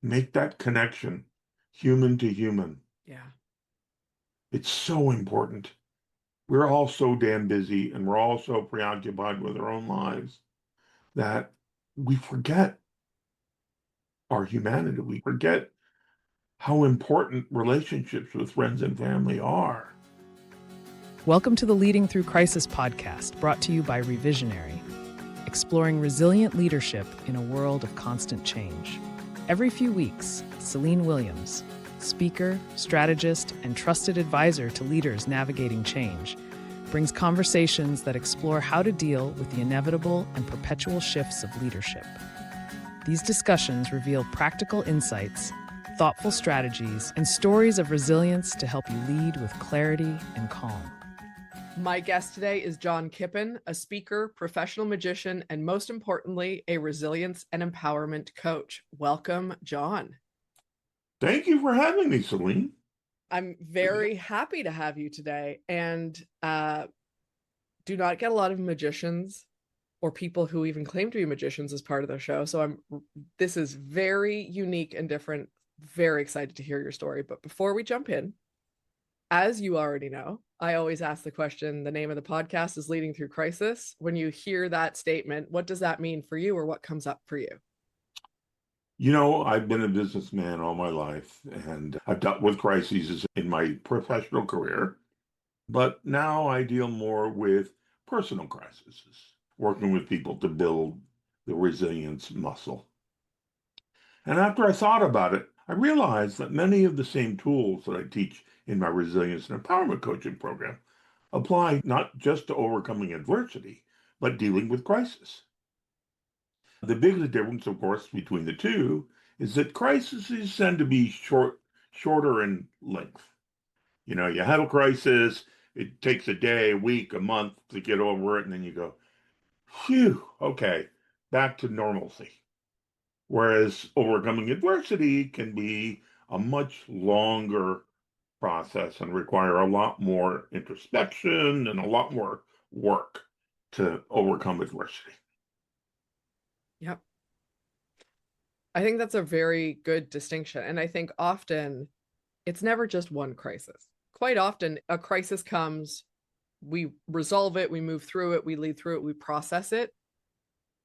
Make that connection human to human. Yeah. It's so important. We're all so damn busy and we're all so preoccupied with our own lives that we forget our humanity. We forget how important relationships with friends and family are. Welcome to the Leading Through Crisis podcast, brought to you by Revisionary, exploring resilient leadership in a world of constant change. Every few weeks, Céline Williams, speaker, strategist, and trusted advisor to leaders navigating change, brings conversations that explore how to deal with the inevitable and perpetual shifts of leadership. These discussions reveal practical insights, thoughtful strategies, and stories of resilience to help you lead with clarity and calm. My guest today is John Kippen, a speaker, professional magician, and most importantly, a resilience and empowerment coach. Welcome, John. Thank you for having me, Céline. I'm very happy to have you today, and do not get a lot of magicians or people who even claim to be magicians as part of the show. So this is very unique and different. Very excited to hear your story. But before we jump in, as you already know, I always ask the question, the name of the podcast is Leading Through Crisis. When you hear that statement, what does that mean for you, or what comes up for you? I've been a businessman all my life and I've dealt with crises in my professional career, but now I deal more with personal crises, working with people to build the resilience muscle. And after I thought about it, I realized that many of the same tools that I teach in my resilience and empowerment coaching program apply not just to overcoming adversity, but dealing with crisis. The biggest difference, of course, between the two is that crises tend to be shorter in length. You have a crisis, it takes a day, a week, a month to get over it, and then you go, phew, okay, back to normalcy. Whereas overcoming adversity can be a much longer process and require a lot more introspection and a lot more work to overcome adversity. Yep. I think that's a very good distinction. And I think often it's never just one crisis. Quite often, a crisis comes, we resolve it, we move through it, we lead through it, we process it,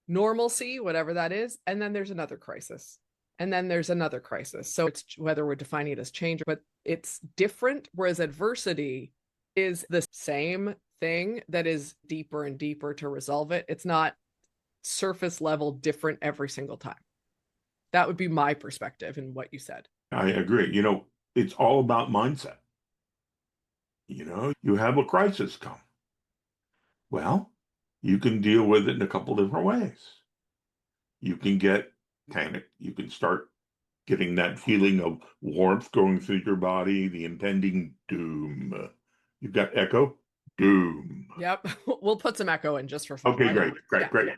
normalcy, whatever that is. And then there's another crisis. And then there's another crisis. So it's whether we're defining it as change, but it's different. Whereas adversity is the same thing that is deeper and deeper to resolve it. It's not surface level different every single time. That would be my perspective in what you said. I agree. It's all about mindset. You have a crisis come. Well, you can deal with it in a couple different ways. You can get panicked. You can start getting that feeling of warmth going through your body, the impending doom. You've got echo, doom. Yep. We'll put some echo in just for fun. Okay, Why great, not? great, Yeah. great.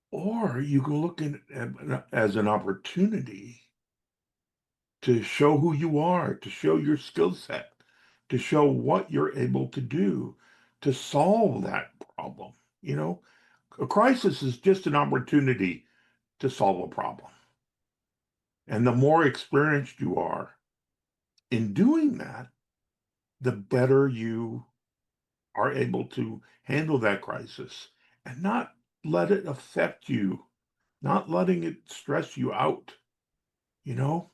Or you can look at it as an opportunity to show who you are, to show your skill set, to show what you're able to do to solve that problem. A crisis is just an opportunity to solve a problem. And the more experienced you are in doing that, the better you are able to handle that crisis and not let it affect you, not letting it stress you out, you know?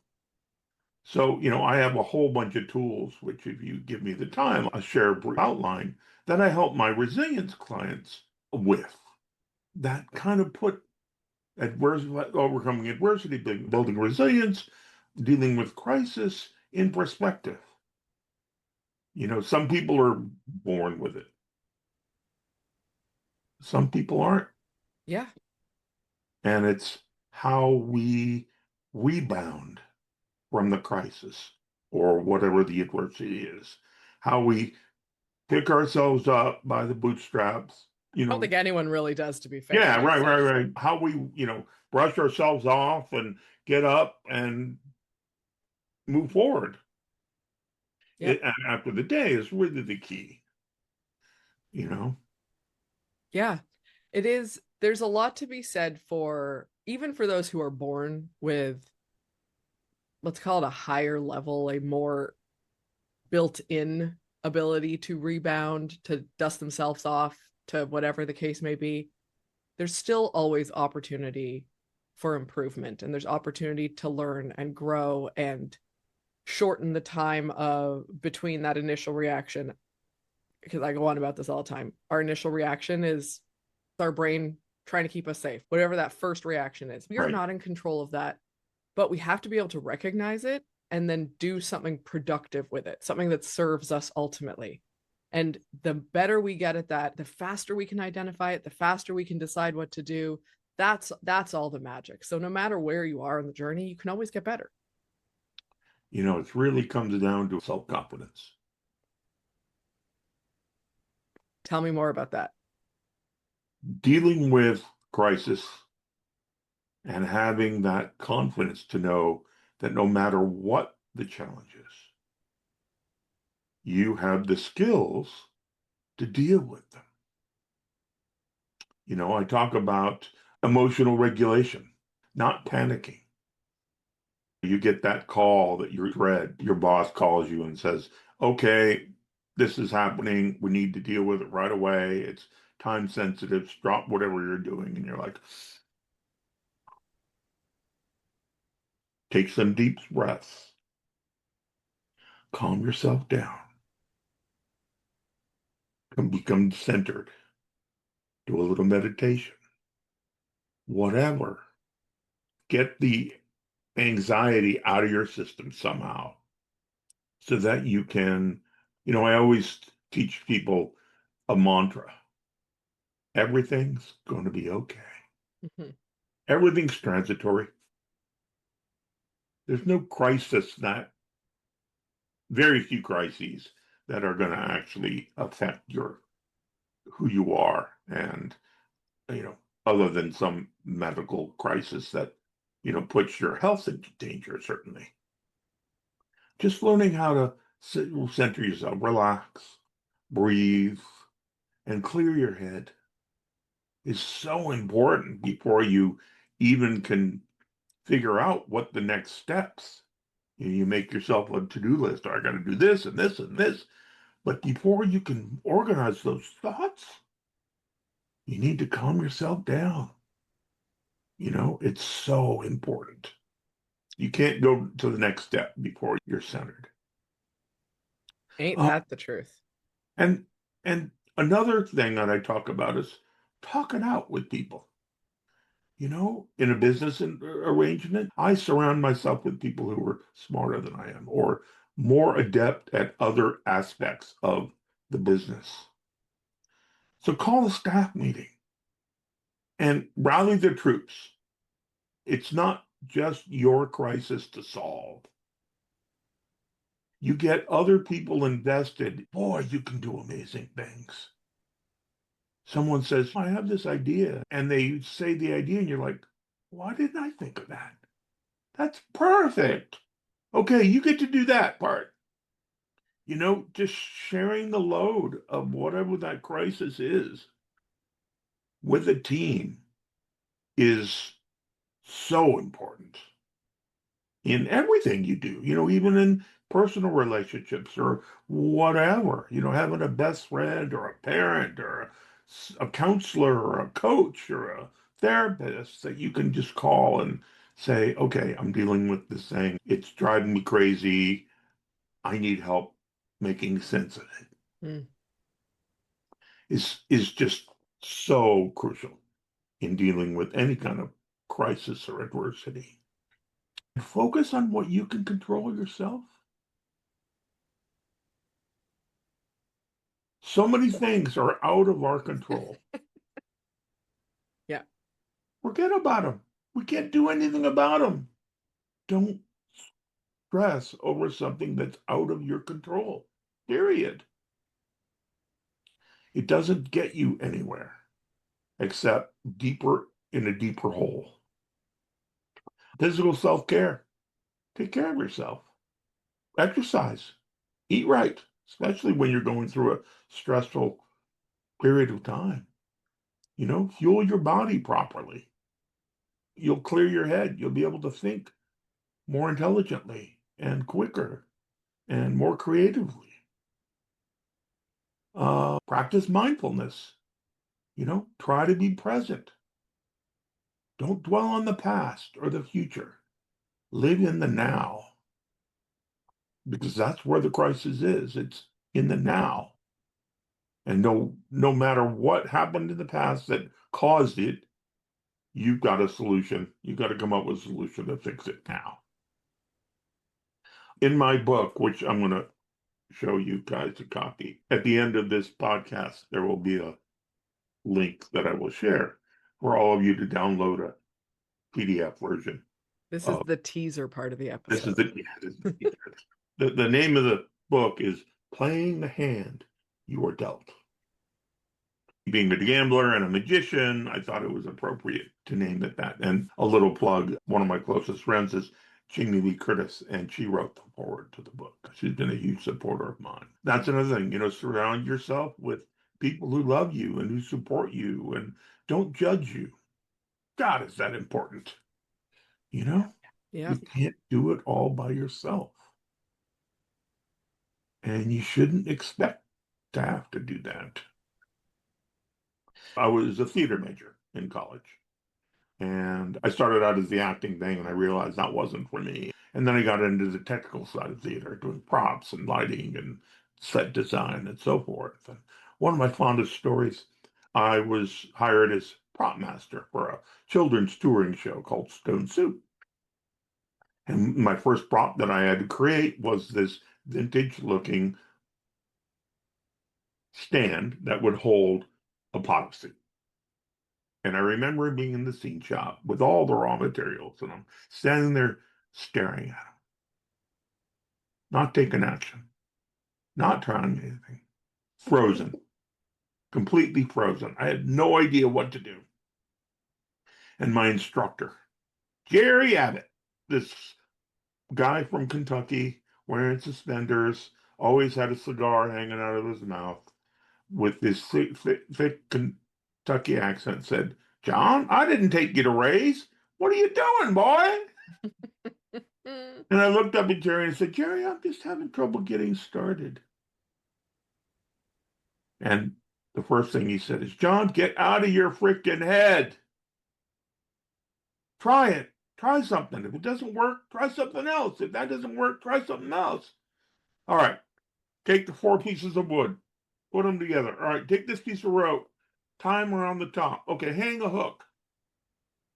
I have a whole bunch of tools, which if you give me the time, I'll share a brief outline that I help my resilience clients with that kind of put overcoming adversity, building resilience, dealing with crisis in perspective. Some people are born with it. Some people aren't. Yeah. And it's how we rebound from the crisis or whatever the adversity is, how we pick ourselves up by the bootstraps, I don't think anyone really does, to be fair. yeah, right, right, right. How we, brush ourselves off and get up and move forward Yep. after the day is really the key, you know? Yeah. It is. There's a lot to be said for even for those who are born with let's call it a higher level, a more built-in ability to rebound, to dust themselves off, to whatever the case may be, there's still always opportunity for improvement, and there's opportunity to learn and grow and shorten the time of between that initial reaction. Because I go on about this all the time. Our initial reaction is our brain trying to keep us safe, whatever that first reaction is. We are Right. not in control of that, but we have to be able to recognize it and then do something productive with it, something that serves us ultimately. And the better we get at that, the faster we can identify it, the faster we can decide what to do. That's all the magic. So no matter where you are in the journey, you can always get better. It really comes down to self-confidence. Tell me more about that. Dealing with crisis and having that confidence to know that no matter what the challenge is, you have the skills to deal with them. I talk about emotional regulation, not panicking. You get that call that you dread, your boss calls you and says, okay, this is happening. We need to deal with it right away. It's time sensitive. Stop whatever you're doing. And you're like, take some deep breaths. Calm yourself down. Become centered. Do a little meditation. Whatever. Get the anxiety out of your system somehow so that you can, I always teach people a mantra. Everything's going to be okay. Mm-hmm. Everything's transitory. There's no crisis very few crises that are going to actually affect who you are. And, other than some medical crisis that, puts your health into danger, certainly. Just learning how to center yourself, relax, breathe, and clear your head is so important before you even can figure out what the next steps. You make yourself a to-do list. I got to do this and this and this. But before you can organize those thoughts, you need to calm yourself down. It's so important. You can't go to the next step before you're centered. Ain't Uh, that the truth? and and another thing that I talk about is talking out with people. In a business arrangement, I surround myself with people who are smarter than I am or more adept at other aspects of the business. So call a staff meeting and rally the troops. It's not just your crisis to solve. You get other people invested. Boy, you can do amazing things. Someone says, I have this idea, and they say the idea, and you're like, why didn't I think of that? That's perfect. Okay, you get to do that part. Just sharing the load of whatever that crisis is with a team is so important in everything you do, even in personal relationships or whatever, having a best friend or a parent or a counselor or a coach or a therapist that you can just call and say, okay, I'm dealing with this thing. It's driving me crazy. I need help making sense of it. Mm. Is just so crucial in dealing with any kind of crisis or adversity. Focus on what you can control yourself. So many things are out of our control. Yeah. Forget about them. We can't do anything about them. Don't stress over something that's out of your control. Period. It doesn't get you anywhere except deeper in a deeper hole. Physical self-care. Take care of yourself. Exercise. Eat right, especially when you're going through a stressful period of time. Fuel your body properly. You'll clear your head. You'll be able to think more intelligently and quicker and more creatively. Practice mindfulness. Try to be present. Don't dwell on the past or the future. Live in the now, because that's where the crisis is. It's in the now. And no matter what happened in the past that caused it, you've got a solution. You've got to come up with a solution to fix it now. In my book, which I'm going to show you guys a copy, at the end of this podcast, there will be a link that I will share for all of you to download a PDF version. This is the teaser part of the This is episode. the name of the book is Playing the Hand You Are Dealt. Being a gambler and a magician, I thought it was appropriate to name it that. And a little plug, one of my closest friends is Jamie Lee Curtis, and she wrote the foreword to the book. She's been a huge supporter of mine. That's another thing, surround yourself with people who love you and who support you and don't judge you. God, is that important? Yeah. You can't do it all by yourself. And you shouldn't expect to have to do that. I was a theater major in college. And I started out as the acting thing, and I realized that wasn't for me. And then I got into the technical side of theater, doing props and lighting and set design and so forth. And one of my fondest stories, I was hired as prop master for a children's touring show called Stone Soup. And my first prop that I had to create was this vintage-looking stand that would hold a pot of soup. And I remember being in the scene shop with all the raw materials, and I'm standing there staring at them, not taking action, not trying anything, frozen, completely frozen. I had no idea what to do. And my instructor, Jerry Abbott, this guy from Kentucky, wearing suspenders, always had a cigar hanging out of his mouth, with this thick Kentucky accent, said, "John, I didn't take you to raise. What are you doing, boy?" And I looked up at Jerry and said, "Jerry, I'm just having trouble getting started." And the first thing he said is, "John, get out of your freaking head. Try it. Try something. If it doesn't work, try something else. If that doesn't work, try something else. All right, take the 4 pieces of wood, put them together. All right, take this piece of rope, tie them around the top. Okay, hang a hook.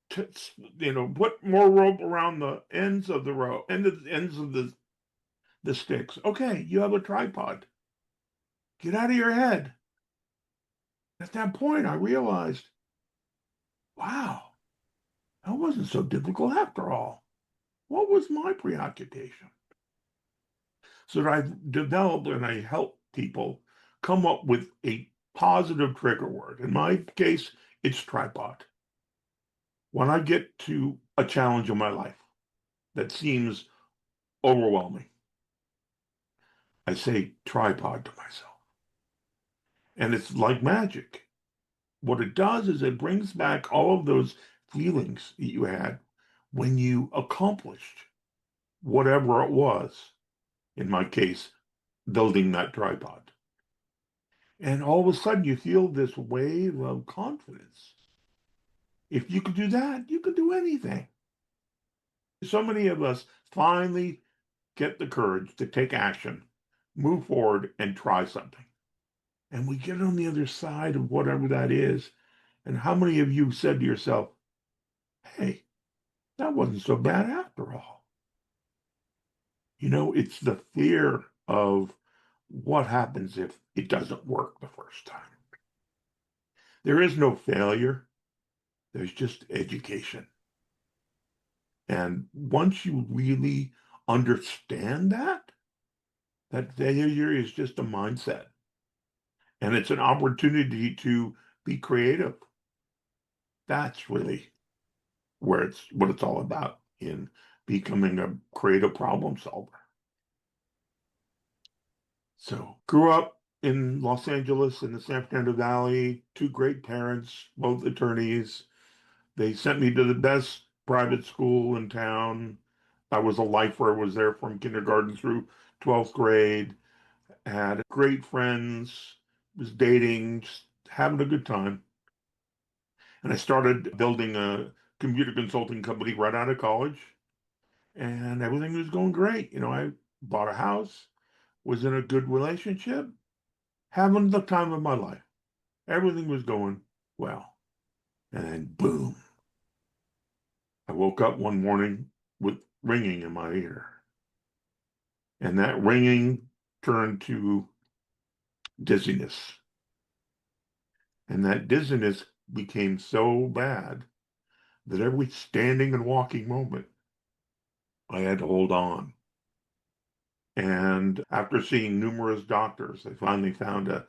Put more rope around the ends of the rope, ends of the sticks. Okay, you have a tripod. Get out of your head." At that point, I realized, wow, that wasn't so difficult after all. What was my preoccupation? So that I've developed and I help people come up with a positive trigger word. In my case, it's tripod. When I get to a challenge in my life that seems overwhelming, I say tripod to myself. And it's like magic. What it does is it brings back all of those feelings that you had when you accomplished whatever it was. In my case, building that tripod. And all of a sudden, you feel this wave of confidence. If you could do that, you could do anything. So many of us finally get the courage to take action, move forward, and try something. And we get on the other side of whatever that is. And how many of you said to yourself, "Hey, that wasn't so bad after all"? It's the fear of what happens if it doesn't work the first time. There is no failure. There's just education. And once you really understand that failure is just a mindset and it's an opportunity to be creative. That's really what it's all about in becoming a creative problem solver. So, grew up in Los Angeles in the San Fernando Valley, two great parents, both attorneys. They sent me to the best private school in town. I was a lifer. I was there from kindergarten through 12th grade. Had great friends. Was dating, just having a good time. And I started building a computer consulting company right out of college, and everything was going great. I bought a house, was in a good relationship, having the time of my life. Everything was going well. And then boom, I woke up one morning with ringing in my ear. And that ringing turned to dizziness. And that dizziness became so bad that every standing and walking moment, I had to hold on. And after seeing numerous doctors, they finally found a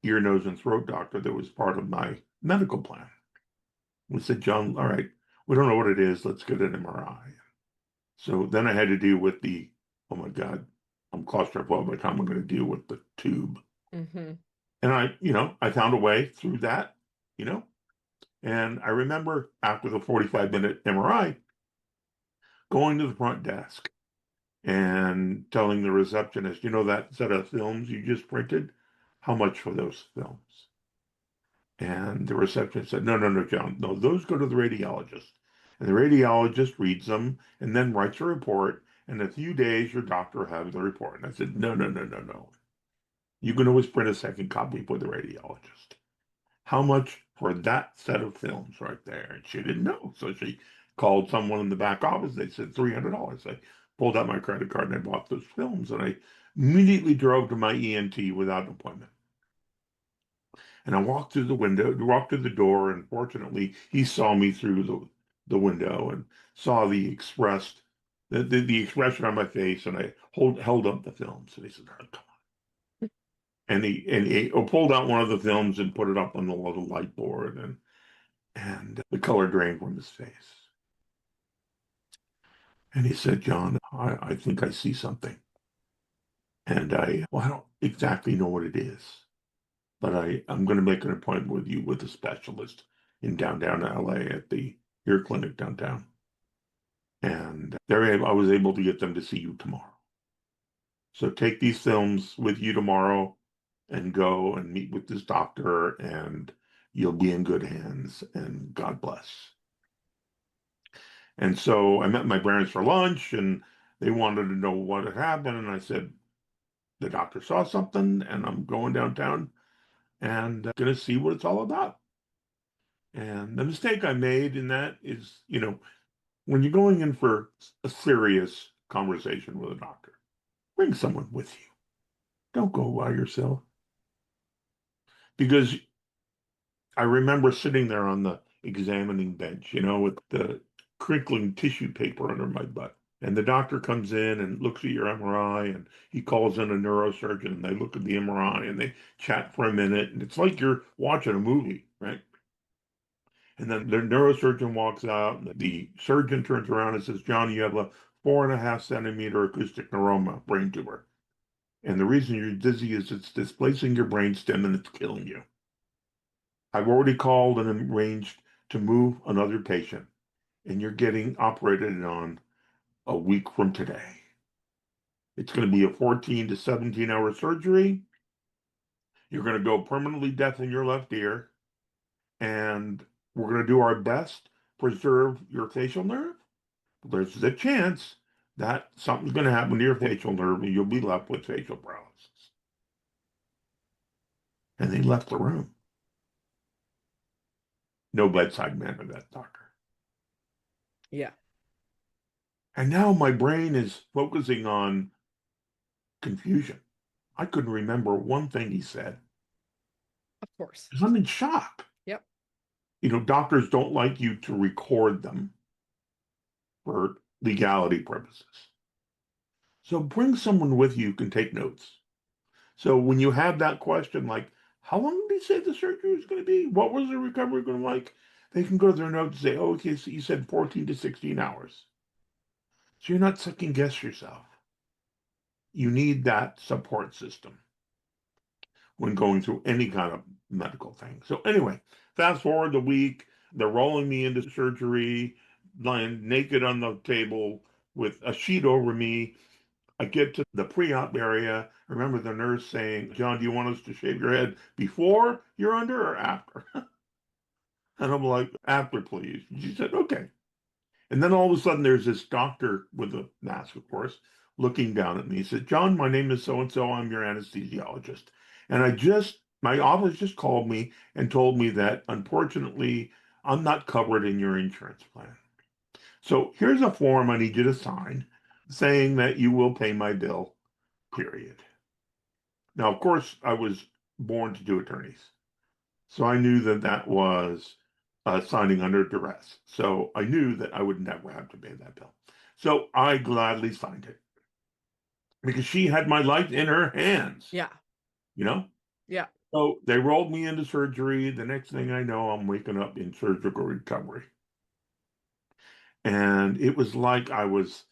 ear, nose, and throat doctor that was part of my medical plan. We said, John, all right, we don't know what it is. Let's get an MRI. So then I had to deal with oh my God, I'm claustrophobic. I'm going to deal with the tube. Mm-hmm. And I found a way through that, you know. And I remember after the 45-minute MRI, going to the front desk and telling the receptionist, that set of films you just printed, how much for those films? And the receptionist said, no, no, no, John, no, those go to the radiologist. And the radiologist reads them and then writes a report. And in a few days, your doctor will have the report. And I said, no, no, no, no, no. You can always print a second copy for the radiologist. How much for that set of films right there? And she didn't know. So she called someone in the back office. They said $300. I pulled out my credit card and I bought those films. And I immediately drove to my ENT without an appointment. And I walked through the window, walked through the door, and fortunately, he saw me through the window and saw the expression on my face, and I held up the films, and he said, oh, come on. And he pulled out one of the films and put it up on the little light board, and the color drained from his face. And he said, John, I think I see something. And I don't exactly know what it is, but I'm going to make an appointment with you with a specialist in downtown LA at the ear clinic downtown. And I was able to get them to see you tomorrow. So take these films with you tomorrow and go and meet with this doctor, and you'll be in good hands, and God bless. And so I met my parents for lunch, and they wanted to know what had happened. And I said, the doctor saw something, and I'm going downtown and going to see what it's all about. And the mistake I made in that is, when you're going in for a serious conversation with a doctor, bring someone with you. Don't go by yourself. Because I remember sitting there on the examining bench, with the crinkling tissue paper under my butt. And the doctor comes in and looks at your MRI, and he calls in a neurosurgeon, and they look at the MRI and they chat for a minute. And it's like you're watching a movie, right? And then the neurosurgeon walks out, and the surgeon turns around and says, John, you have a 4.5 centimeter acoustic neuroma brain tumor. And the reason you're dizzy is it's displacing your brainstem and it's killing you. I've already called and arranged to move another patient, and you're getting operated on a week from today. It's going to be a 14 to 17-hour surgery. You're going to go permanently deaf in your left ear, and we're going to do our best to preserve your facial nerve. There's a chance that something's going to happen to your facial nerve and you'll be left with facial paralysis. And they left the room. No bedside manner, that doctor. Yeah. And now my brain is focusing on confusion. I couldn't remember one thing he said. Of course. Because I'm in shock. Yep. Doctors don't like you to record them for legality purposes. So bring someone with you who can take notes. So when you have that question, like, how long did he say the surgery was going to be? What was the recovery going to be like? They can go to their notes and say, oh, okay, so you said 14 to 16 hours. So you're not second guess yourself. You need that support system when going through any kind of medical thing. So anyway, fast forward the week, they're rolling me into surgery, lying naked on the table with a sheet over me. I get to the pre-op area. I remember the nurse saying, John, do you want us to shave your head before you're under or after? And I'm like, after, please. And she said, okay. And then all of a sudden, there's this doctor with a mask, of course, looking down at me. He said, John, my name is so and so. I'm your anesthesiologist. And my office just called me and told me that unfortunately, I'm not covered in your insurance plan. So here's a form I need you to sign saying that you will pay my bill, period. Now, of course, I was born to do attorneys. So I knew that that was signing under duress. So I knew that I would never have to pay that bill. So I gladly signed it because she had my life in her hands, Yeah. you know? Yeah. So they rolled me into surgery. The next thing I know, I'm waking up in surgical recovery. And it was like I was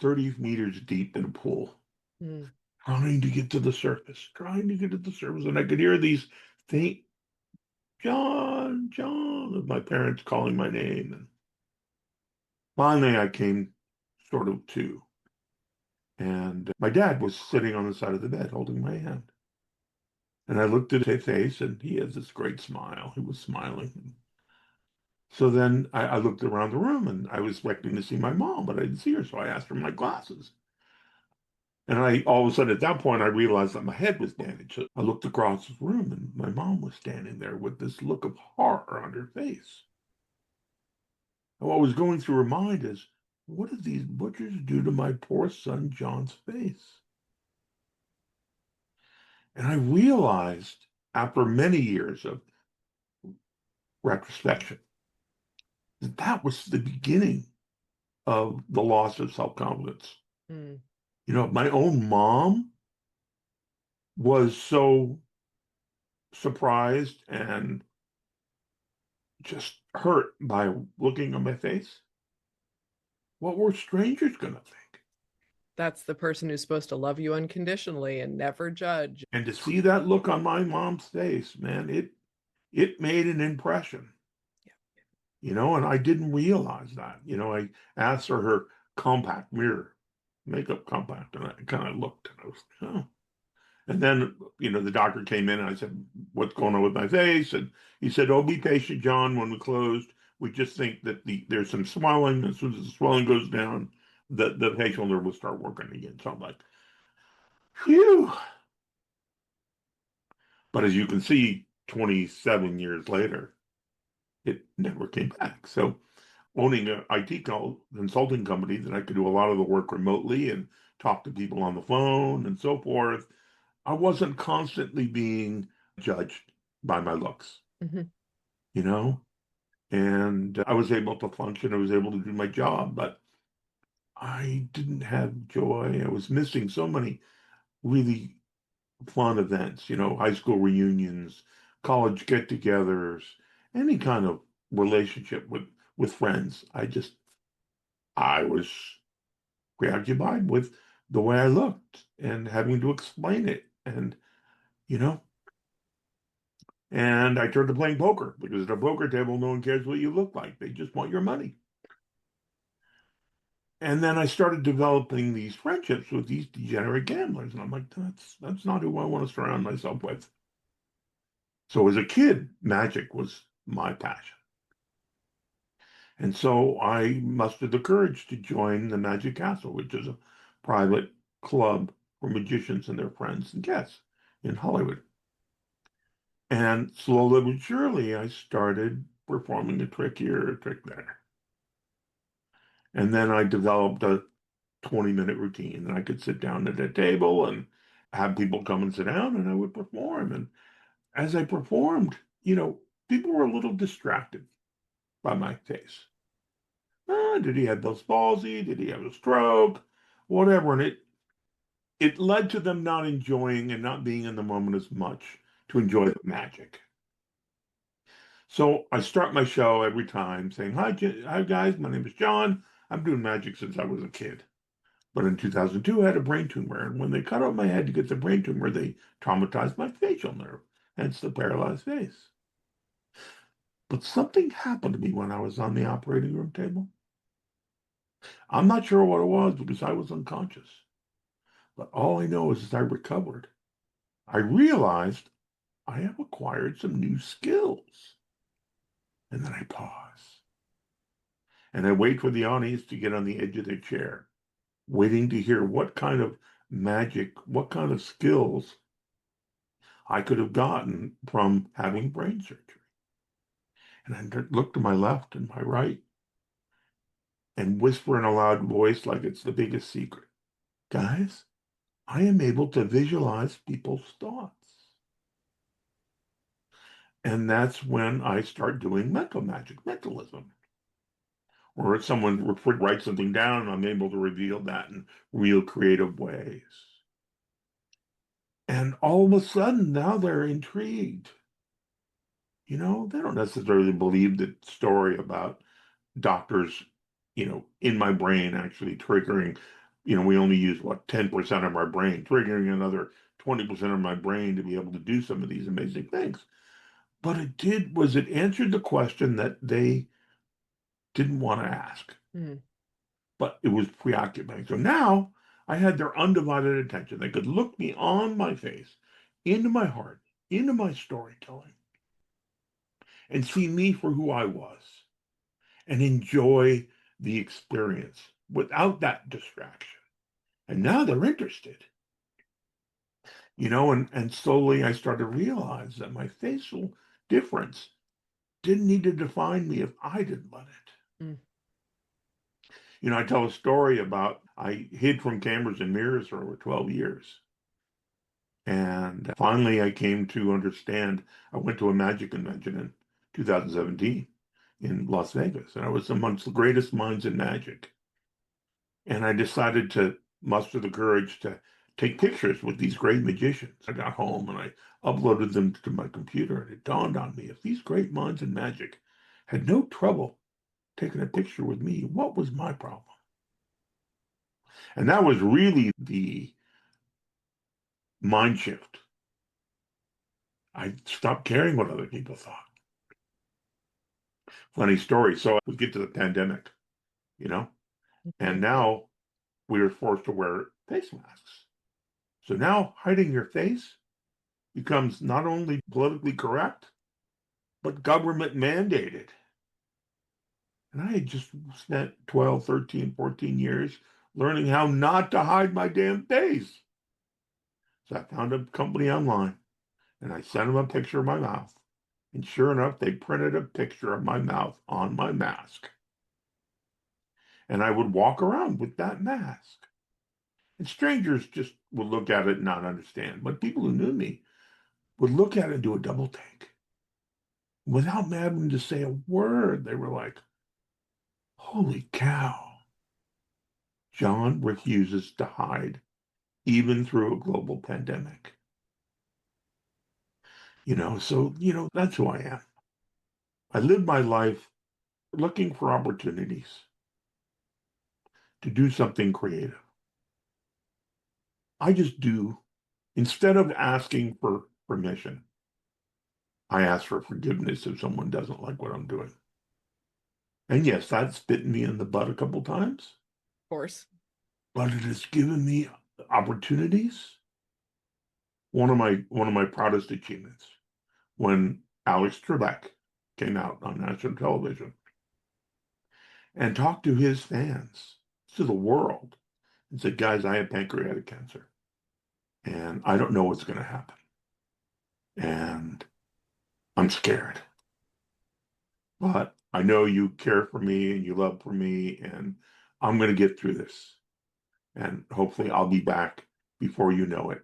30 meters deep in a pool, Mm. trying to get to the surface, trying to get to the surface. And I could hear these faint, John, John, of my parents calling my name. And finally, I came sort of to. And my dad was sitting on the side of the bed holding my hand. And I looked at his face, and he has this great smile. He was smiling. So then I looked around the room, and I was expecting to see my mom, but I didn't see her. So I asked her my glasses. And all of a sudden, at that point, I realized that my head was damaged. So I looked across the room, and my mom was standing there with this look of horror on her face. And what was going through her mind is, what did these butchers do to my poor son John's face? And I realized after many years of retrospection that that was the beginning of the loss of self-confidence. Mm. You know, my own mom was so surprised and just hurt by looking at my face. What were strangers going to think? That's the person who's supposed to love you unconditionally and never judge. And to see that look on my mom's face, man, it made an impression. Yeah. You know, and I didn't realize that. You know, I asked for her compact mirror, makeup compact, and I kind of looked and I was, oh. And then, you know, the doctor came in and I said, what's going on with my face? And he said, oh, be patient, John. When we closed, we just think that there's some swelling. As soon as the swelling goes down, the facial nerve will start working again. So I'm like, phew. But as you can see, 27 years later, it never came back. So owning an IT consulting company that I could do a lot of the work remotely and talk to people on the phone and so forth, I wasn't constantly being judged by my looks, Mm-hmm. you know? And I was able to function, I was able to do my job, but I didn't have joy. I was missing so many really fun events, you know, high school reunions, college get-togethers, any kind of relationship with friends. I was preoccupied with the way I looked and having to explain it. And, you know, and I turned to playing poker because at a poker table, no one cares what you look like. They just want your money. And then I started developing these friendships with these degenerate gamblers. And I'm like, that's not who I want to surround myself with. So as a kid, magic was my passion. And so I mustered the courage to join the Magic Castle, which is a private club for magicians and their friends and guests in Hollywood. And slowly but surely, I started performing a trick here, a trick there. And then I developed a 20-minute routine. And I could sit down at a table and have people come and sit down, and I would perform. And as I performed, you know, people were a little distracted by my face. Did he have Bell's palsy? Did he have a stroke? Whatever. And it led to them not enjoying and not being in the moment as much to enjoy the magic. So I start my show every time saying, hi guys, my name is John. I'm doing magic since I was a kid. But in 2002, I had a brain tumor. And when they cut out my head to get the brain tumor, they traumatized my facial nerve, hence the paralyzed face. But something happened to me when I was on the operating room table. I'm not sure what it was because I was unconscious. But all I know is as I recovered, I realized I have acquired some new skills. And then I pause and I wait for the audience to get on the edge of their chair, waiting to hear what kind of magic, what kind of skills I could have gotten from having brain surgery. And I look to my left and my right and whisper in a loud voice like it's the biggest secret. Guys, I am able to visualize people's thoughts. And that's when I start doing mental magic, mentalism. Or if someone writes something down, I'm able to reveal that in real creative ways. And all of a sudden, now they're intrigued. They don't necessarily believe the story about doctors, in my brain actually triggering, we only use what, 10% of our brain, triggering another 20% of my brain to be able to do some of these amazing things. But it answered the question that they didn't want to ask, but it was preoccupying. So now I had their undivided attention. They could look me on my face, into my heart, into my storytelling, and see me for who I was and enjoy the experience without that distraction. And now they're interested, and slowly I started to realize that my facial difference didn't need to define me if I didn't let it. Mm. I tell a story about I hid from cameras and mirrors for over 12 years. And finally, I came to understand. I went to a magic convention in 2017 in Las Vegas, and I was amongst the greatest minds in magic. And I decided to muster the courage to take pictures with these great magicians. I got home and I uploaded them to my computer, and it dawned on me, if these great minds in magic had no trouble taking a picture with me, what was my problem? And that was really the mind shift. I stopped caring what other people thought. Funny story. So we get to the pandemic, and now we are forced to wear face masks. So now hiding your face becomes not only politically correct, but government mandated. And I had just spent 12, 13, 14 years learning how not to hide my damn face. So I found a company online and I sent them a picture of my mouth. And sure enough, they printed a picture of my mouth on my mask. And I would walk around with that mask. And strangers just would look at it and not understand. But people who knew me would look at it and do a double take. Without having to say a word, they were like, holy cow. John refuses to hide, even through a global pandemic. That's who I am. I live my life looking for opportunities to do something creative. I just do. Instead of asking for permission, I ask for forgiveness if someone doesn't like what I'm doing. And yes, that's bitten me in the butt a couple times, Of course. but it has given me opportunities. One of my proudest achievements when Alex Trebek came out on national television and talked to his fans, to the world, and said, guys, I have pancreatic cancer and I don't know what's going to happen. And I'm scared. But I know you care for me and you love for me, and I'm going to get through this. And hopefully I'll be back before you know it.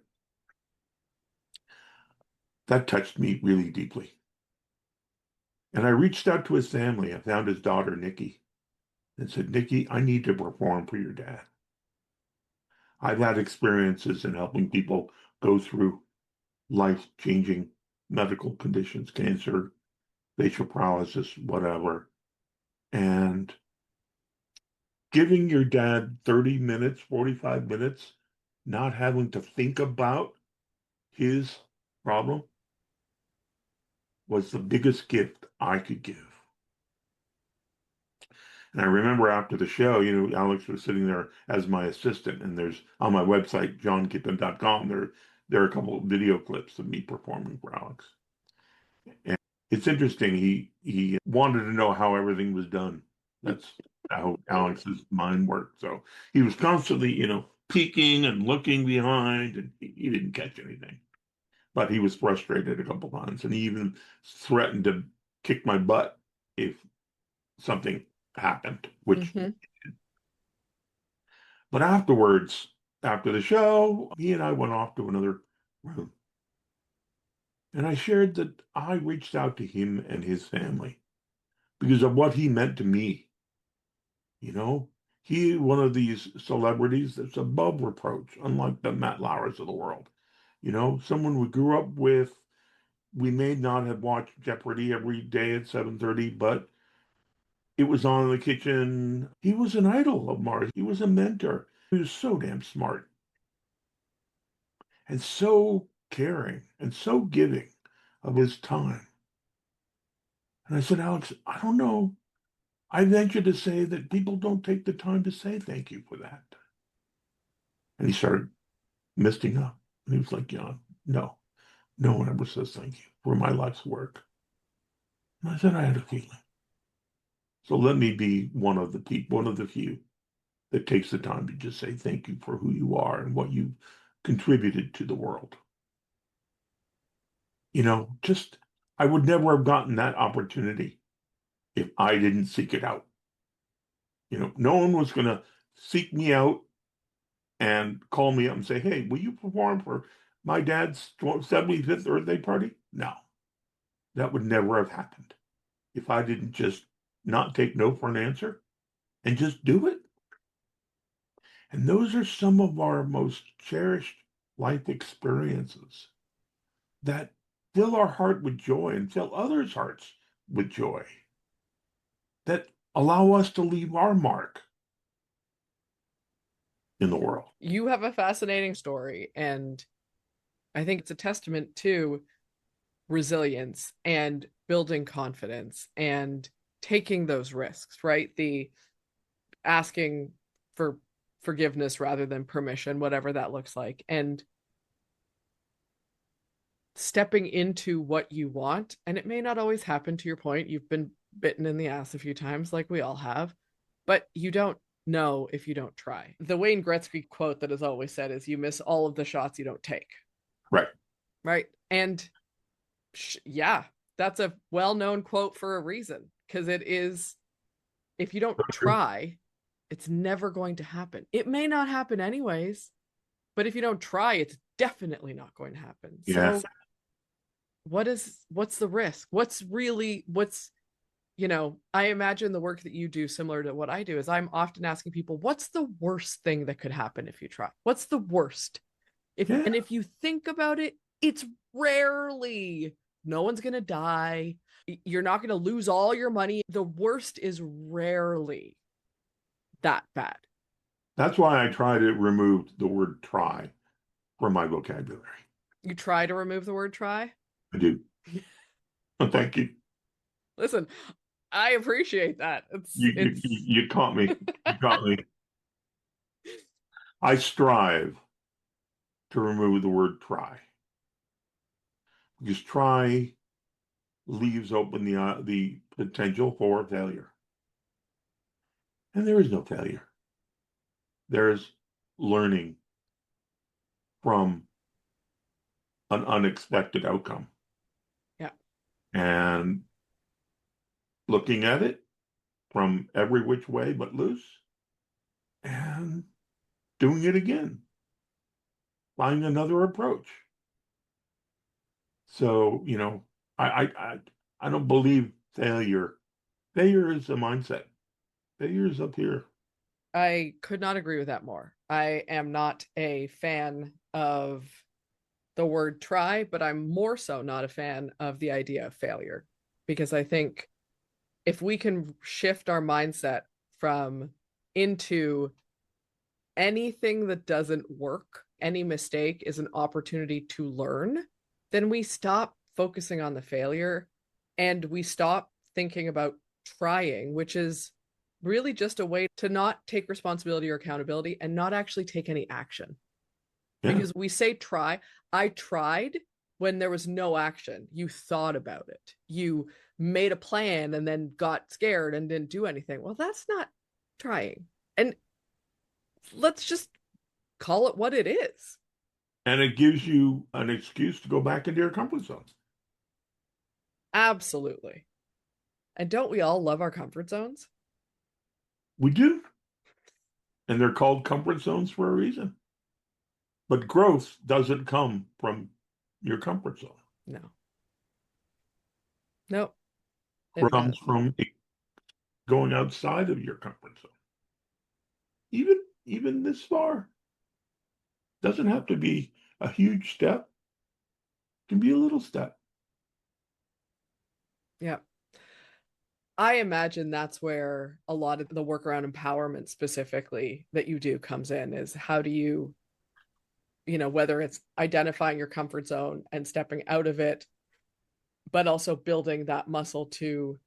That touched me really deeply. And I reached out to his family. I found his daughter, Nikki, and said, Nikki, I need to perform for your dad. I've had experiences in helping people go through life-changing medical conditions, cancer, facial paralysis, whatever. And giving your dad 30 minutes, 45 minutes, not having to think about his problem was the biggest gift I could give. And I remember after the show, Alex was sitting there as my assistant, and there's on my website, johnkippen.com, there are a couple of video clips of me performing for Alex. And it's interesting. He wanted to know how everything was done. That's how Alex's mind worked. So he was constantly, peeking and looking behind, and he didn't catch anything. But he was frustrated a couple times, and he even threatened to kick my butt if something happened, which. Mm-hmm. But afterwards, after the show, he and I went off to another room. And I shared that I reached out to him and his family because of what he meant to me. You know, he one of these celebrities that's above reproach, unlike the Matt Lauers of the world. Someone we grew up with. We may not have watched Jeopardy every day at 7:30, but it was on in the kitchen. He was an idol of Mars. He was a mentor. He was so damn smart and so caring and so giving of his time. And I said, Alex, I don't know. I venture to say that people don't take the time to say thank you for that. And he started misting up. And he was like, yeah, no, no one ever says thank you for my life's work. And I said, I had a feeling. So let me be one of the few that takes the time to just say thank you for who you are and what you've contributed to the world. Just I would never have gotten that opportunity if I didn't seek it out. No one was going to seek me out and call me up and say, hey, will you perform for my dad's 75th birthday party? No, that would never have happened if I didn't just not take no for an answer and just do it. And those are some of our most cherished life experiences that fill our heart with joy and fill others' hearts with joy, that allow us to leave our mark in the world. You have a fascinating story, and I think it's a testament to resilience and building confidence and taking those risks, right? The asking for forgiveness rather than permission, whatever that looks like, and stepping into what you want. And it may not always happen, to your point. You've been bitten in the ass a few times, like we all have, but you don't know if you don't try. The Wayne Gretzky quote that is always said is, you miss all of the shots you don't take. Right. Right. And yeah, that's a well-known quote for a reason, because it is, if you don't try, it's never going to happen. It may not happen anyways, but if you don't try, it's definitely not going to happen. Yeah. So what's the risk? I imagine the work that you do, similar to what I do, is I'm often asking people, what's the worst thing that could happen if you try? What's the worst? And if you think about it, it's rarely, no one's going to die. You're not going to lose all your money. The worst is rarely that bad. That's why I try to remove the word try from my vocabulary. You try to remove the word try? I do. Thank you. Listen, I appreciate that. You caught me. You caught me. I strive to remove the word try, because try leaves open the potential for failure. And there is no failure. There's learning from an unexpected outcome. Yeah. And looking at it from every which way but loose and doing it again. Find another approach. So, I don't believe failure. Failure is a mindset. Failure is up here. I could not agree with that more. I am not a fan of the word try, but I'm more so not a fan of the idea of failure, because I think if we can shift our mindset from into anything that doesn't work, any mistake is an opportunity to learn, then we stop focusing on the failure and we stop thinking about trying, which is really just a way to not take responsibility or accountability and not actually take any action. Yeah. Because we say try. I tried when there was no action. You thought about it. You made a plan and then got scared and didn't do anything. Well, that's not trying. And let's just call it what it is. And it gives you an excuse to go back into your comfort zone. Absolutely. And don't we all love our comfort zones? We do. And they're called comfort zones for a reason. But growth doesn't come from your comfort zone. No. Nope. Growth It comes does. from going outside of your comfort zone. Even this far. Doesn't have to be a huge step. It can be a little step. Yeah. I imagine that's where a lot of the work around empowerment specifically that you do comes in, is how do you, whether it's identifying your comfort zone and stepping out of it, but also building that muscle to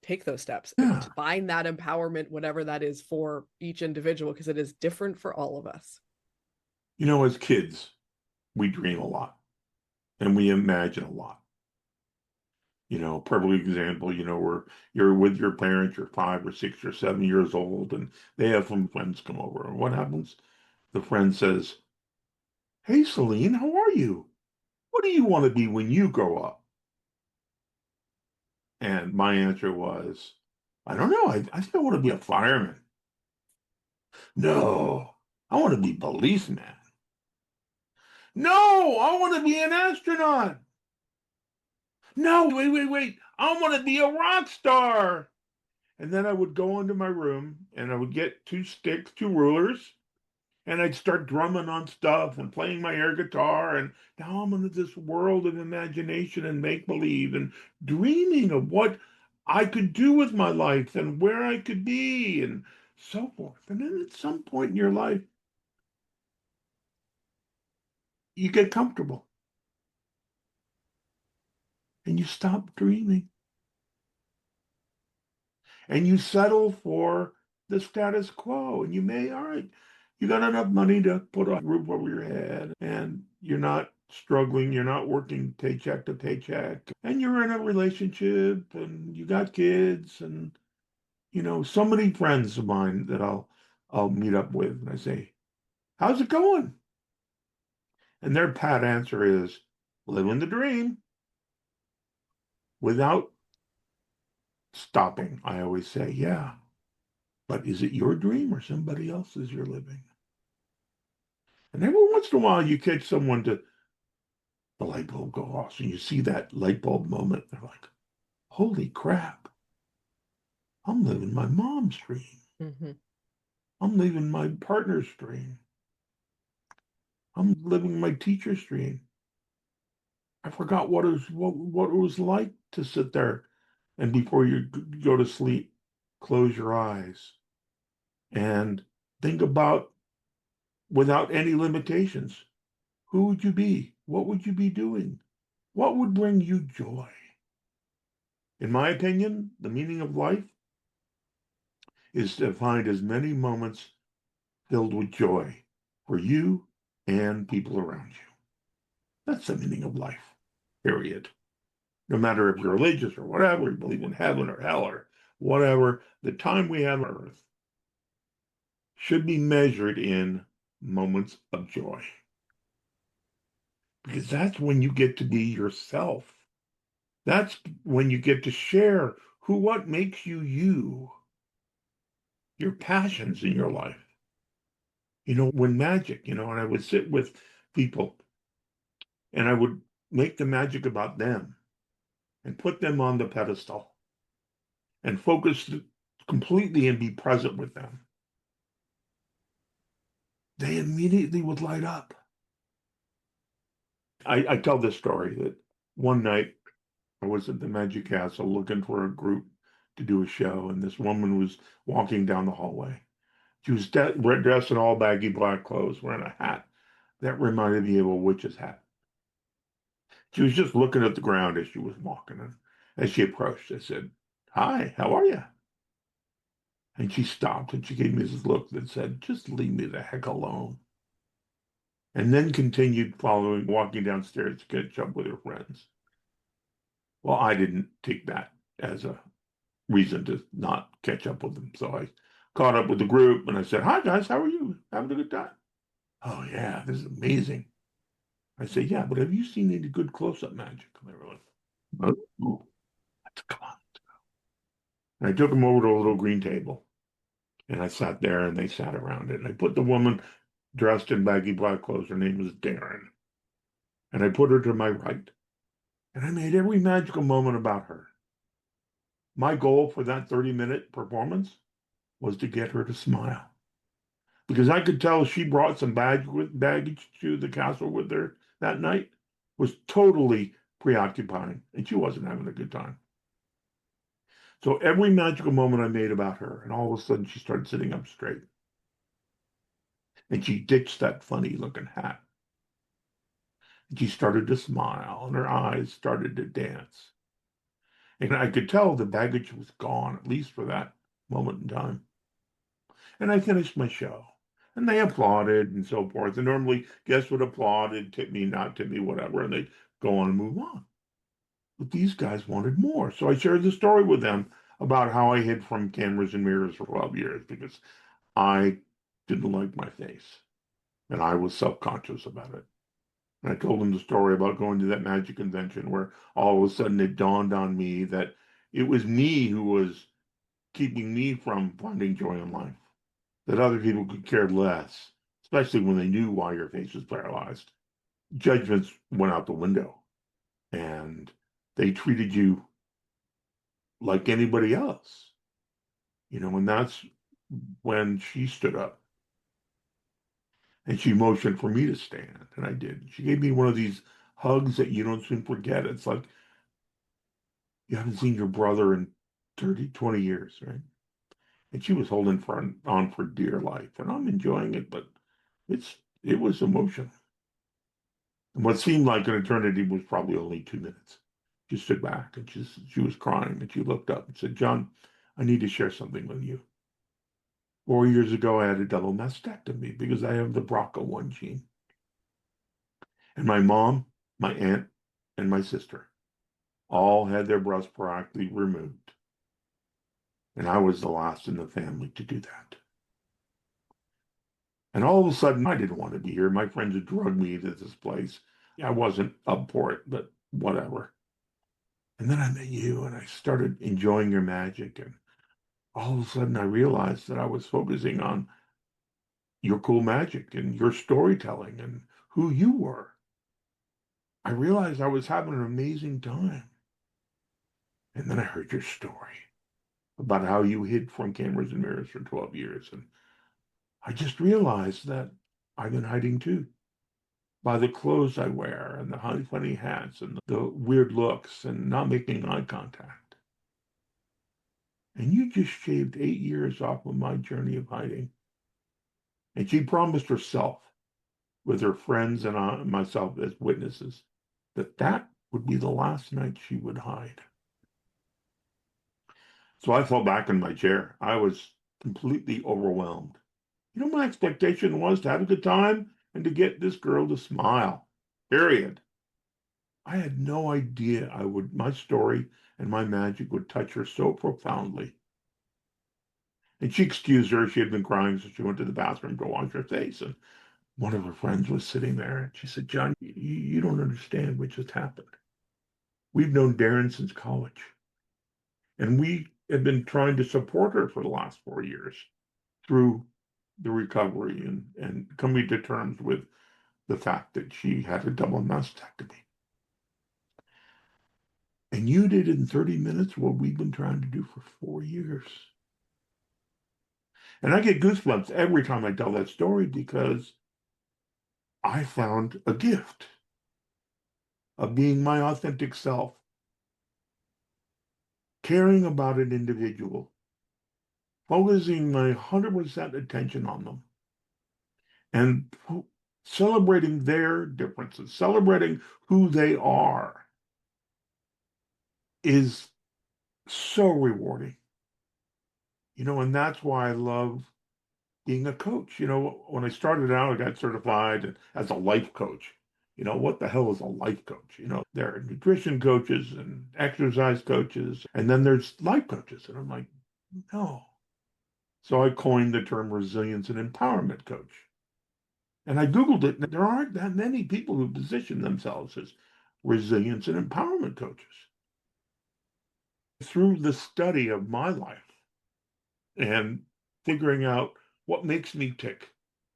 take those steps and Yeah. to find that empowerment, whatever that is for each individual, because it is different for all of us. As kids, we dream a lot and we imagine a lot. Perfect example, where you're with your parents, you're 5 or 6 or 7 years old, and they have some friends come over. And what happens? The friend says, "Hey, Céline, how are you? What do you want to be when you grow up?" And my answer was, "I don't know. I think I want to be a fireman." "No, I want to be policeman." "No, I want to be an astronaut." "No, wait. I want to be a rock star." And then I would go into my room and I would get two sticks, two rulers, and I'd start drumming on stuff and playing my air guitar. And now I'm into this world of imagination and make believe and dreaming of what I could do with my life and where I could be and so forth. And then at some point in your life, you get comfortable and you stop dreaming and you settle for the status quo. And all right, you got enough money to put a roof over your head, and you're not struggling, you're not working paycheck to paycheck, and you're in a relationship, and you got kids, and so many friends of mine that I'll meet up with, and I say, "How's it going?" And their pat answer is, "Living the dream." Without stopping, I always say, "Yeah. But is it your dream or somebody else's you're living?" And every once in a while, you catch someone to the light bulb go off, and you see that light bulb moment. They're like, "Holy crap! I'm living my mom's dream. Mm-hmm. I'm living my partner's dream. I'm living my teacher's dream. I forgot what it was like to sit there and before you go to sleep, close your eyes and think about without any limitations. Who would you be? What would you be doing? What would bring you joy?" In my opinion, the meaning of life is to find as many moments filled with joy for you and people around you. That's the meaning of life, period. No matter if you're religious or whatever, you believe in heaven or hell or whatever, the time we have on earth should be measured in moments of joy. Because that's when you get to be yourself. That's when you get to share what makes you you, your passions in your life. When magic, and I would sit with people and I would make the magic about them and put them on the pedestal and focus completely and be present with them. They immediately would light up. I tell this story that one night I was at the Magic Castle looking for a group to do a show, and this woman was walking down the hallway. She was dressed in all baggy black clothes, wearing a hat that reminded me of a witch's hat. She was just looking at the ground as she was walking. And as she approached, I said, "Hi, how are you?" And she stopped and she gave me this look that said, just leave me the heck alone. And then continued walking downstairs to catch up with her friends. Well, I didn't take that as a reason to not catch up with them. So I caught up with the group and I said, hi guys, how are you? Having a good time? Oh yeah, this is amazing. I said, yeah, but have you seen any good close-up magic? And they were like, oh, come on. And I took them over to a little green table and I sat there and they sat around it. And I put the woman dressed in baggy black clothes, her name was Darren, and I put her to my right. And I made every magical moment about her. My goal for that 30-minute performance was to get her to smile. Because I could tell she brought some baggage to the castle with her that night, was totally preoccupying, and she wasn't having a good time. So every magical moment I made about her, and all of a sudden she started sitting up straight. And she ditched that funny looking hat. And she started to smile, and her eyes started to dance. And I could tell the baggage was gone, at least for that moment in time. And I finished my show. And they applauded and so forth. And normally guests would applaud and tip me, not tip me, whatever, and they'd go on and move on. But these guys wanted more. So I shared the story with them about how I hid from cameras and mirrors for 12 years because I didn't like my face. And I was self-conscious about it. And I told them the story about going to that magic convention where all of a sudden it dawned on me that it was me who was keeping me from finding joy in life, that other people could care less, especially when they knew why your face was paralyzed. Judgments went out the window and they treated you like anybody else, and that's when she stood up and she motioned for me to stand. And I did. She gave me one of these hugs that you don't soon forget. It's like you haven't seen your brother in 30, 20 years, right? And she was holding on for dear life. And I'm enjoying it, but it was emotional. And what seemed like an eternity was probably only 2 minutes. She stood back and she was crying and she looked up and said, John, I need to share something with you. 4 years ago, I had a double mastectomy because I have the BRCA1 gene. And my mom, my aunt, and my sister all had their breasts proactively removed. And I was the last in the family to do that. And all of a sudden, I didn't want to be here. My friends had drugged me to this place. I wasn't up for it, but whatever. And then I met you and I started enjoying your magic. And all of a sudden, I realized that I was focusing on your cool magic and your storytelling and who you were. I realized I was having an amazing time. And then I heard your story about how you hid from cameras and mirrors for 12 years. And I just realized that I've been hiding too. By the clothes I wear and the funny hats and the weird looks and not making eye contact. And you just shaved 8 years off of my journey of hiding. And she promised herself, with her friends and myself as witnesses, that would be the last night she would hide. So I fell back in my chair. I was completely overwhelmed. My expectation was to have a good time and to get this girl to smile. Period. I had no idea my story and my magic would touch her so profoundly. And she excused her. She had been crying, so she went to the bathroom to wash her face. And one of her friends was sitting there. And she said, John, you don't understand what just happened. We've known Darren since college. And we have been trying to support her for the last 4 years through the recovery and coming to terms with the fact that she had a double mastectomy. And you did in 30 minutes what we've been trying to do for 4 years. And I get goosebumps every time I tell that story because I found a gift of being my authentic self, caring about an individual, focusing my 100% attention on them, and celebrating their differences, celebrating who they are is so rewarding. And that's why I love being a coach. When I started out, I got certified as a life coach. What the hell is a life coach? There are nutrition coaches and exercise coaches, and then there's life coaches. And I'm like, no. So I coined the term resilience and empowerment coach. And I Googled it, and there aren't that many people who position themselves as resilience and empowerment coaches. Through the study of my life and figuring out what makes me tick,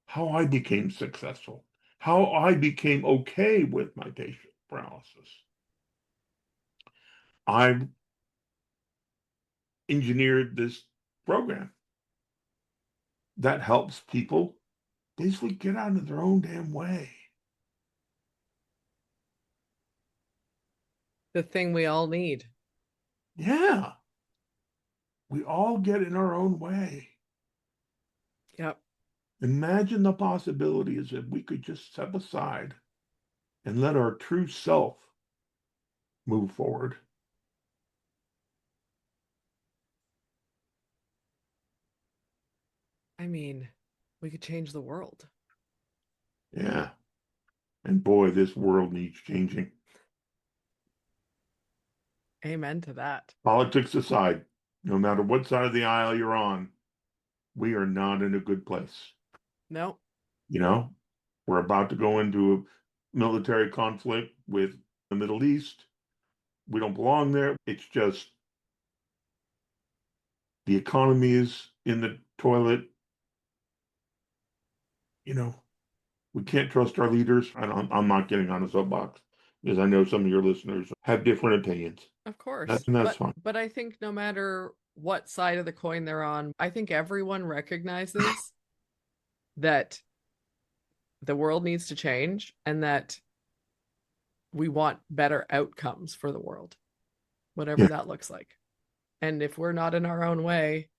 how I became successful, how I became okay with my patient paralysis. I've engineered this program that helps people basically get out of their own damn way. The thing we all need. Yeah, we all get in our own way. Yep. Imagine the possibilities if we could just step aside and let our true self move forward. I mean, we could change the world. Yeah. And boy, this world needs changing. Amen to that. Politics aside, no matter what side of the aisle you're on, we are not in a good place. No. You know, we're about to go into a military conflict with the Middle East. We don't belong there. It's just the economy is in the toilet. We can't trust our leaders. I'm not getting on a soapbox because I know some of your listeners have different opinions. Of course. And that's But fine. but I think no matter what side of the coin they're on, I think everyone recognizes that the world needs to change and that we want better outcomes for the world, whatever Yeah. that looks like. And if we're not in our own way,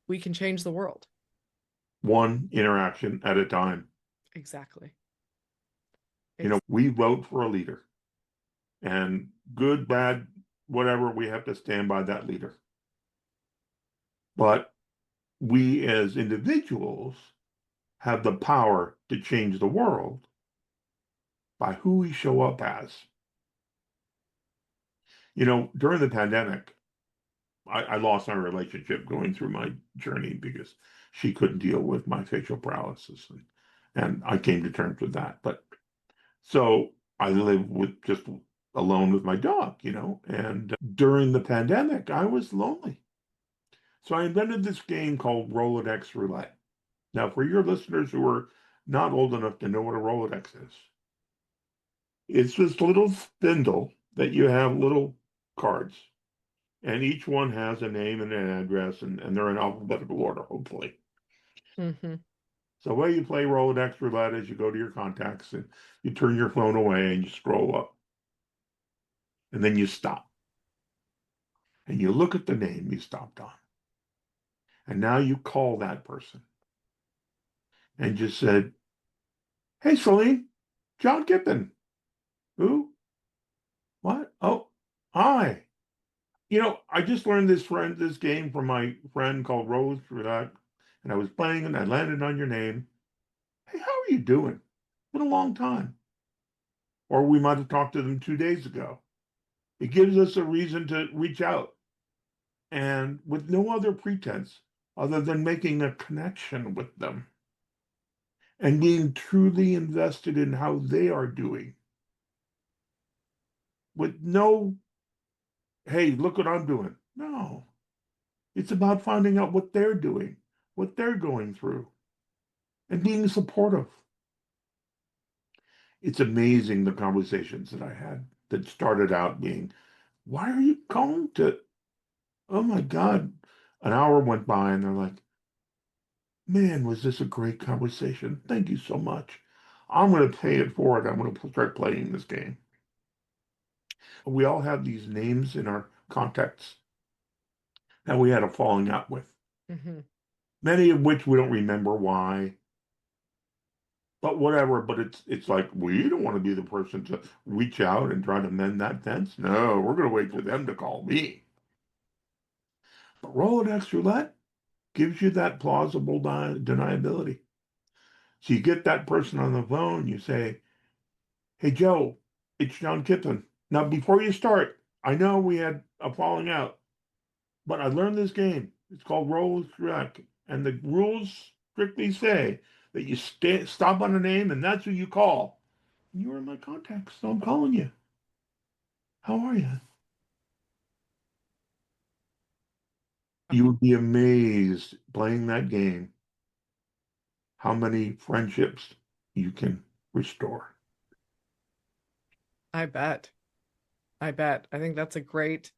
we can change the world. One interaction at a time. Exactly. We vote for a leader, and good, bad, whatever, we have to stand by that leader. But we as individuals have the power to change the world by who we show up as. During the pandemic, I lost my relationship going through my journey because she couldn't deal with my facial paralysis. And I came to terms with that. But so I live with just alone with my dog, and during the pandemic, I was lonely. So I invented this game called Rolodex Roulette. Now, for your listeners who are not old enough to know what a Rolodex is, it's this little spindle that you have little cards, and each one has a name and an address, and they're in alphabetical order, hopefully. Mm-hmm. So the way you play Rolodex Roulette is you go to your contacts and you turn your phone away and you scroll up. And then you stop. And you look at the name you stopped on. And now you call that person and just said, "Hey, Céline, John Kippen." "Who? What? Oh, hi. I just learned this game from my friend called Rose Roulette, and I was playing and I landed on your name. Hey, how are you doing? Been a long time." Or we might have talked to them 2 days ago. It gives us a reason to reach out, and with no other pretense other than making a connection with them and being truly invested in how they are doing. With no, "Hey, look what I'm doing." No, it's about finding out what they're doing, what they're going through, and being supportive. It's amazing the conversations that I had that started out being, "Why are you calling to?" Oh my God. An hour went by and they're like, "Man, was this a great conversation. Thank you so much. I'm going to pay it forward. I'm going to start playing this game." We all have these names in our contexts that we had a falling out with, Mm-hmm. many of which we don't remember why, but whatever. But it's like we don't want to be the person to reach out and try to mend that fence. No, we're going to wait for them to call me. But Rolodex roulette gives you that plausible deniability. So you get that person on the phone, you say, "Hey, Joe, it's John Kippen. Now, before you start, I know we had a falling out, but I learned this game. It's called Roll Correct. And the rules strictly say that you stop on a name and that's who you call. And you were in my contacts, so I'm calling you. How are you?" You would be amazed playing that game how many friendships you can restore. I bet. I bet. I think that's it's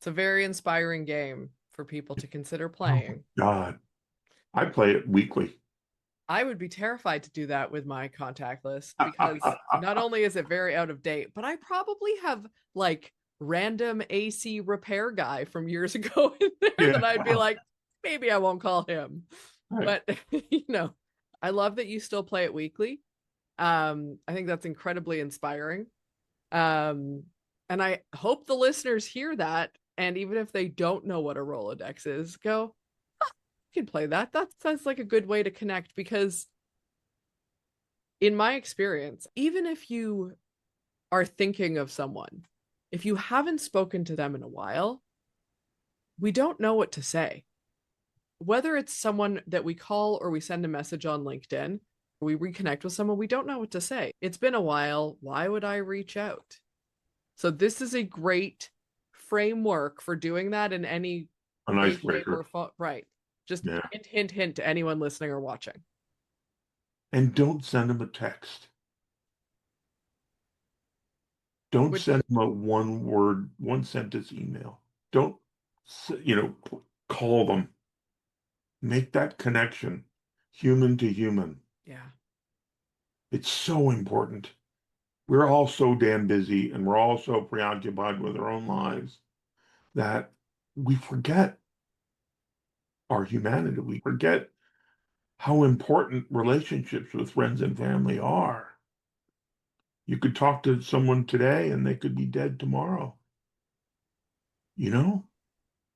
a very inspiring game for people to consider Oh, playing. God. I play it weekly. I would be terrified to do that with my contact list because not only is it very out of date, but I probably have like random AC repair guy from years ago in there Yeah. that I'd be like, maybe I won't call him. Right. But I love that you still play it weekly. I think that's incredibly inspiring. Um, and I hope the listeners hear that. And even if they don't know what a Rolodex is, go, you can play that. That sounds like a good way to connect because, in my experience, even if you are thinking of someone, if you haven't spoken to them in a while, we don't know what to say. Whether it's someone that we call or we send a message on LinkedIn, or we reconnect with someone, we don't know what to say. It's been a while. Why would I reach out? So this is a great framework for doing that in any An way, shape, icebreaker. or form. Right. Just Yeah. hint, hint, hint to anyone listening or watching. And don't send them a text. Don't Which, send them a one word, one sentence email. Don't, call them. Make that connection, human to human. yeah, It's so important. We're all so damn busy and we're all so preoccupied with our own lives that we forget our humanity. We forget how important relationships with friends and family are. You could talk to someone today and they could be dead tomorrow, you know?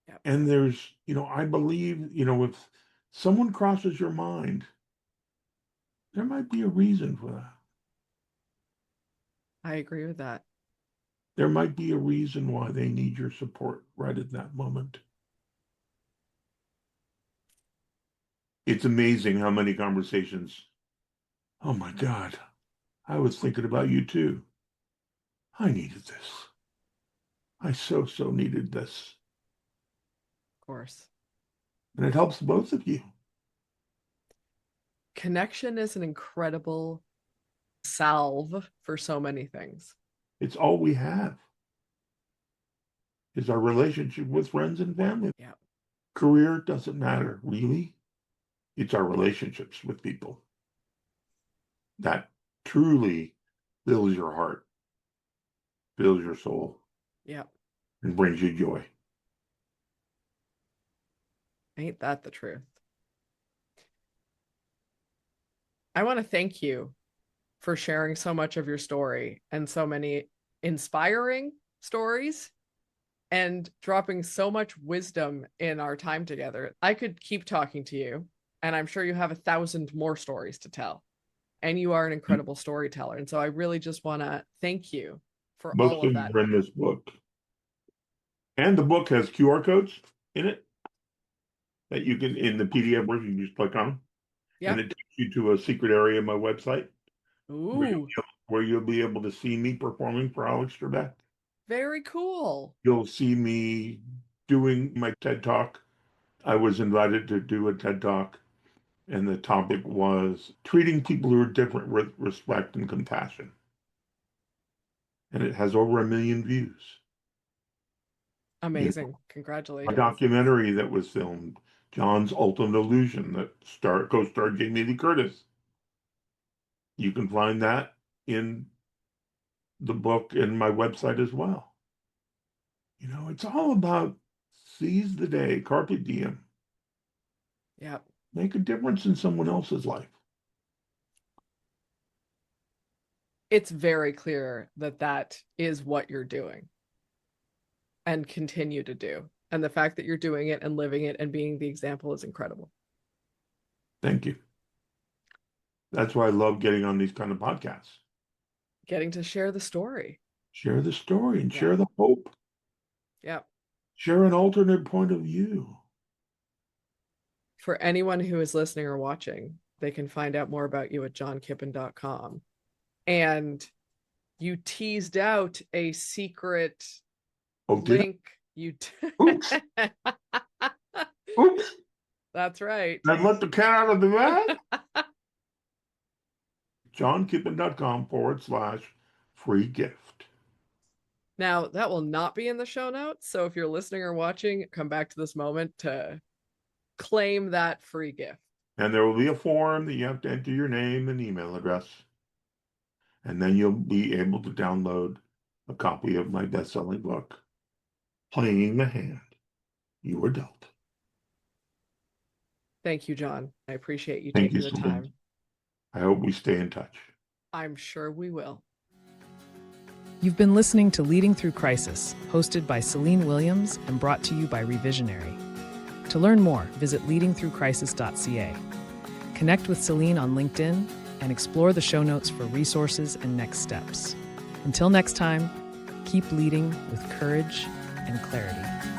yeah, And there's, I believe, if someone crosses your mind, there might be a reason for that. I agree with that. There might be a reason why they need your support right at that moment. It's amazing how many conversations, "Oh my God, I was thinking about you too. I needed this. I so needed this." Of course. And it helps both of you. Connection is an incredible salve for so many things. It's all we have is our relationship with friends and family. Yeah. Career doesn't matter, really. It's our relationships with people that truly fills your heart, fills your soul, Yeah. and brings you joy. Ain't that the truth? I want to thank you for sharing so much of your story and so many inspiring stories and dropping so much wisdom in our time together. I could keep talking to you, and I'm sure you have 1,000 more stories to tell. And you are an incredible storyteller. And so I really just want to thank you for Most all of of them that. are in this book. And the book has QR codes in it that you can, in the PDF version, you just click on them. And Yep. it takes you to a secret area of my website where Ooh, you'll be able to see me performing for Alex Trebek. very cool. You'll see me doing my TED Talk. I was invited to do a TED Talk, and the topic was treating people who are different with respect and compassion. And it has over 1 million views. Amazing. A Congratulations. documentary that was filmed, John's Ultimate Illusion, that co-starred Jamie Lee Curtis. You can find that in the book and my website as well. It's all about seize the day, carpe diem, Yep. make a difference in someone else's life. It's very clear that that is what you're doing and continue to do. And the fact that you're doing it and living it and being the example is incredible. Thank you. That's why I love getting on these kind of podcasts. Getting to share the story. Share the story and Yeah. share the hope. Yeah. Share an alternate point of view. For anyone who is listening or watching, they can find out more about you at johnkippen.com. And you teased out a secret link. Oops. Oops. That's right. I let the cat out of the bag. johnkippen.com/free gift. Now, that will not be in the show notes. So if you're listening or watching, come back to this moment to claim that free gift. And there will be a form that you have to enter your name and email address. And then you'll be able to download a copy of my best-selling book, Playing the Hand You Were Dealt. Thank you, John. I appreciate you Thank taking you the so time. much. I hope we stay in touch. I'm sure we will. You've been listening to Leading Through Crisis, hosted by Céline Williams and brought to you by Revisionary. To learn more, visit leadingthroughcrisis.ca. Connect with Céline on LinkedIn and explore the show notes for resources and next steps. Until next time, keep leading with courage and clarity.